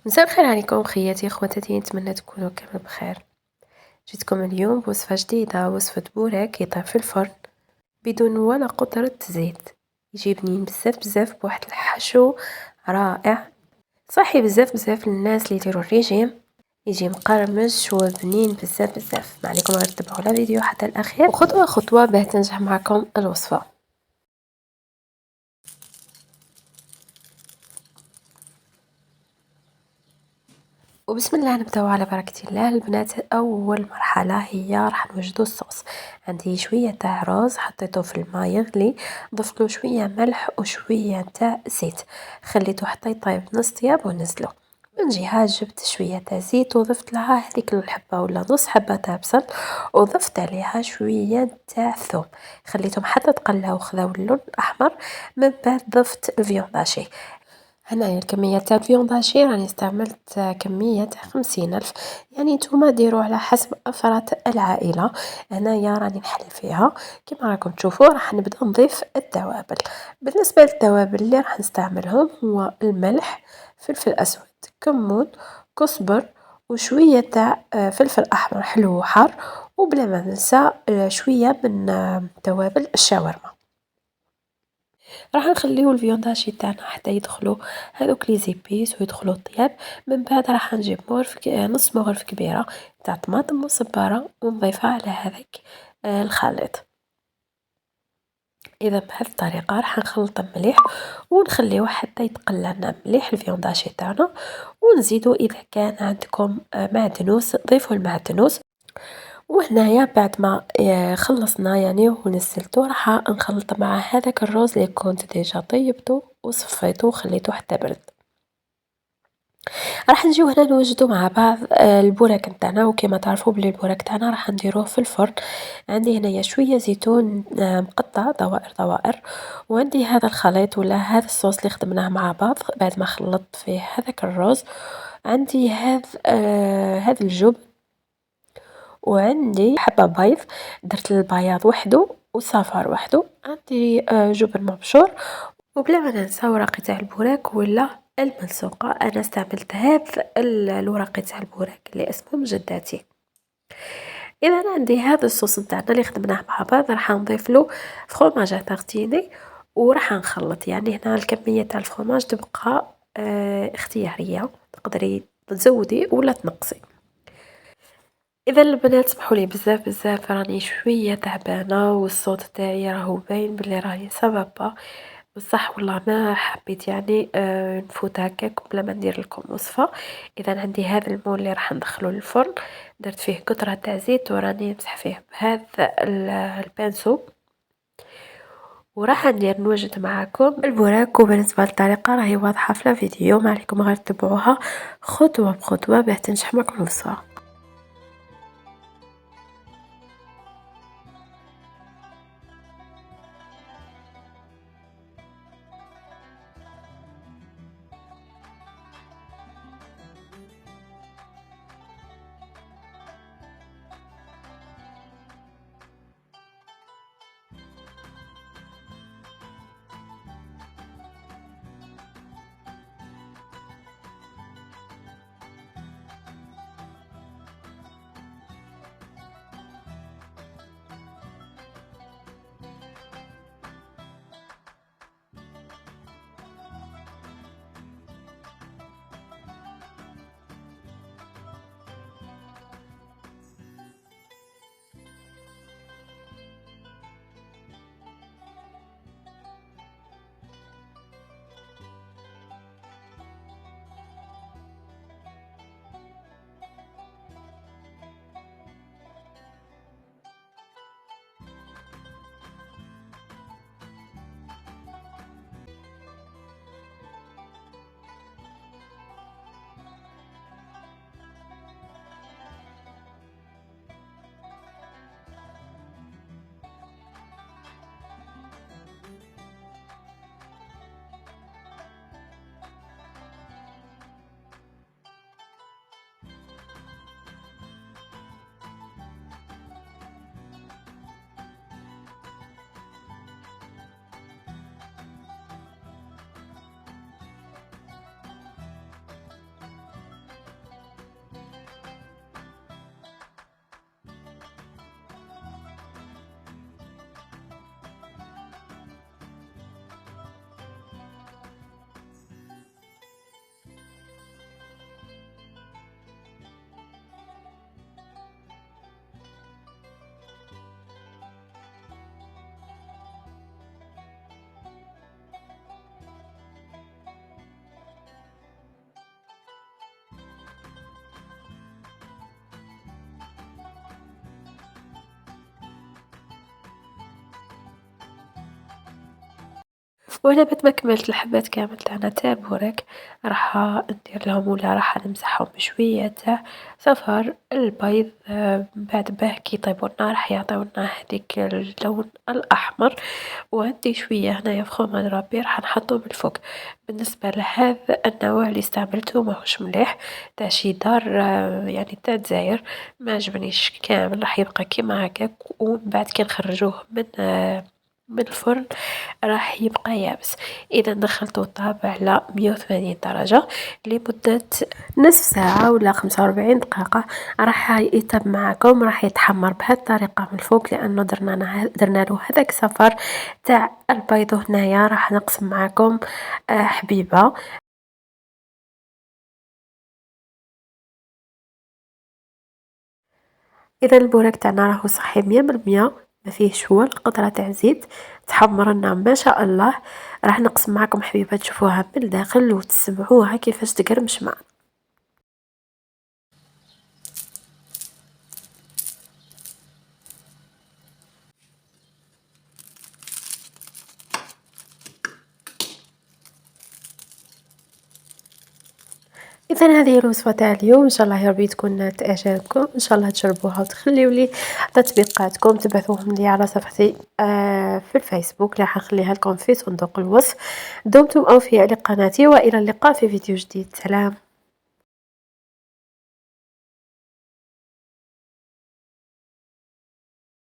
مساء الخير عليكم خياتي خواتاتي، نتمنى تكونوا كامل بخير. جيتكم اليوم بوصفة جديدة، وصفة بوراك يطيب في الفرن بدون ولا قطرة زيت. يجي بنين بزاف بزاف بواحد الحشو رائع، صحي بزاف بزاف للناس اللي يديروا الريجيم. يجي مقرمش وبنين بزاف بزاف. ما عليكم غير تتبعوا لا فيديو حتى الاخير وخطوة خطوة باه تنجح معكم الوصفة. وبسم الله نبداو على بركة الله. البنات اول مرحله هي راح نوجدوا الصوص. عندي شويه تاع رز حطيته في الماء يغلي، ضفت له شويه ملح وشويه تاع زيت، خليته حتى يطيب نص طياب ونزله. من جهه جبت شويه تاع زيت وضفت لها هذيك الحبه ولا نص حبه تاع بصل، وضفت عليها شويه تاع ثوم، خليتهم حتى تقلاو وخذاو اللون الاحمر. من بعد ضفت الفيونداشي. هنايا الكمية تاع الفيونداشي راني استعملت كمية تاع 50,000، يعني نتوما ديروا على حسب أفراد العائلة. هنايا راني نحل فيها كما راكم تشوفوا. راح نبدأ نضيف التوابل. بالنسبة للتوابل اللي راح نستعملهم هو الملح، فلفل أسود، كمون، كزبر، وشوية تاع فلفل أحمر حلو وحار، وبلا ما ننسى شوية من توابل الشاورما. راح نخليو الفيونداشي تاعنا حتى يدخلوا هذوك لي زيبيس ويدخلوا الطياب. من بعد راح نجيب نص مغرف كبيرة تاع طماطم مصبرة ونضيفها على هذاك الخليط. اذا بهذه الطريقه راح نخلط مليح ونخليه حتى يتقلى لنا مليح الفيونداشي تاعنا. ونزيدو اذا كان عندكم معدنوس ضيفوا المعدنوس. وهنايا بعد ما خلصنا يعني ونزلته، راح نخلط مع هذاك الرز اللي كنت ديجا طيبته وصفيته وخليته حتى برد. راح نجيو هنا نوجدو مع بعض البوراك نتاعنا. وكما تعرفوا بلي البوراك تاعنا راح نديروه في الفرن. عندي هنايا شويه زيتون مقطع دوائر دوائر، وعندي هذا الخليط ولا هذا الصوص اللي خدمناه مع بعض بعد ما خلطت فيه هذاك الرز. عندي هذا الجبن، وعندي حبة بيض، درت البياض وحده والصفار وحده. عندي جبن مبشور، وبلا ما ننسى ورقة تاع البوراك ولا الملصوقة. انا استعملت هذا الورقة تاع البوراك اللي اسمه مجداتي. اذا عندي هذا الصوص نتاعنا اللي خدمناه مع بعض، راح نضيف له فرomاج تارتيني وراح نخلط. يعني هنا الكمية تاع الفرomاج تبقى اختيارية، تقدري تزودي ولا تنقصي. اذا البنات سمحوا لي بزاف بزاف، راني شويه تعبانه والصوت تاعي راهو باين بلي راني سبابه، بصح والله ما حبيت يعني نفوت هكاك بلا ما ندير لكم وصفه. اذا عندي هذا المول اللي راح ندخله للفرن، درت فيه قطره تاع زيت وراني نمسح فيه بهذا البانسو. وراح ندير نوجد معاكم البوراك. وبالنسبه للطريقه راهي واضحه في الفيديو، ما عليكم غير تتبعوها خطوه بخطوه باه تنجح معكم الوصفه. وعلى بعد ما كملت الحبات كامل تاعنا تاع البوراك، راح ندير لهم ولا راح نمسحهم بشوية تاع صفار البيض. من بعد باه كي يطيبوا لنا راح يعطيونا هذيك اللون الأحمر. وعندي شوية هنايا فخوم ربي راح نحطهم الفوق. بالنسبة لهذا النوع اللي استعملته ماهوش مليح، تاع شيدار يعني تاع دزاير، ما عجبنيش كامل، راح يبقى كيما هكاك. ومن بعد كي نخرجوه من الفرن راح يبقى يابس. إذا دخلته الطابع على 180 درجة لمدة نصف ساعة ولا 45 دقيقة، راح يطيب معاكم، راح يتحمر بهذه الطريقة من الفوق، لأنه درنا له هذاك صفر تاع البيض. هنايا راح نقسم معاكم حبيبة. إذا البوراك تاعنا راهو صحي 100%، ما فيهش هو قطرة تاع زيت، تحمر لنا ما شاء الله. راح نقسم معكم حبيبة تشوفوها من الداخل وتسمعوها كيفاش تقرمش معنا. إذا هذه الوصفة تاع اليوم، إن شاء الله يا ربي تكون تعجبكم، إن شاء الله تجربوها وتخليو لي تطبيقاتكم، تبعثوهم لي على صفحتي في الفيسبوك اللي حنخليها لكم في صندوق الوصف. دمتم أوفياء لقناتي، وإلى اللقاء في فيديو جديد. سلام.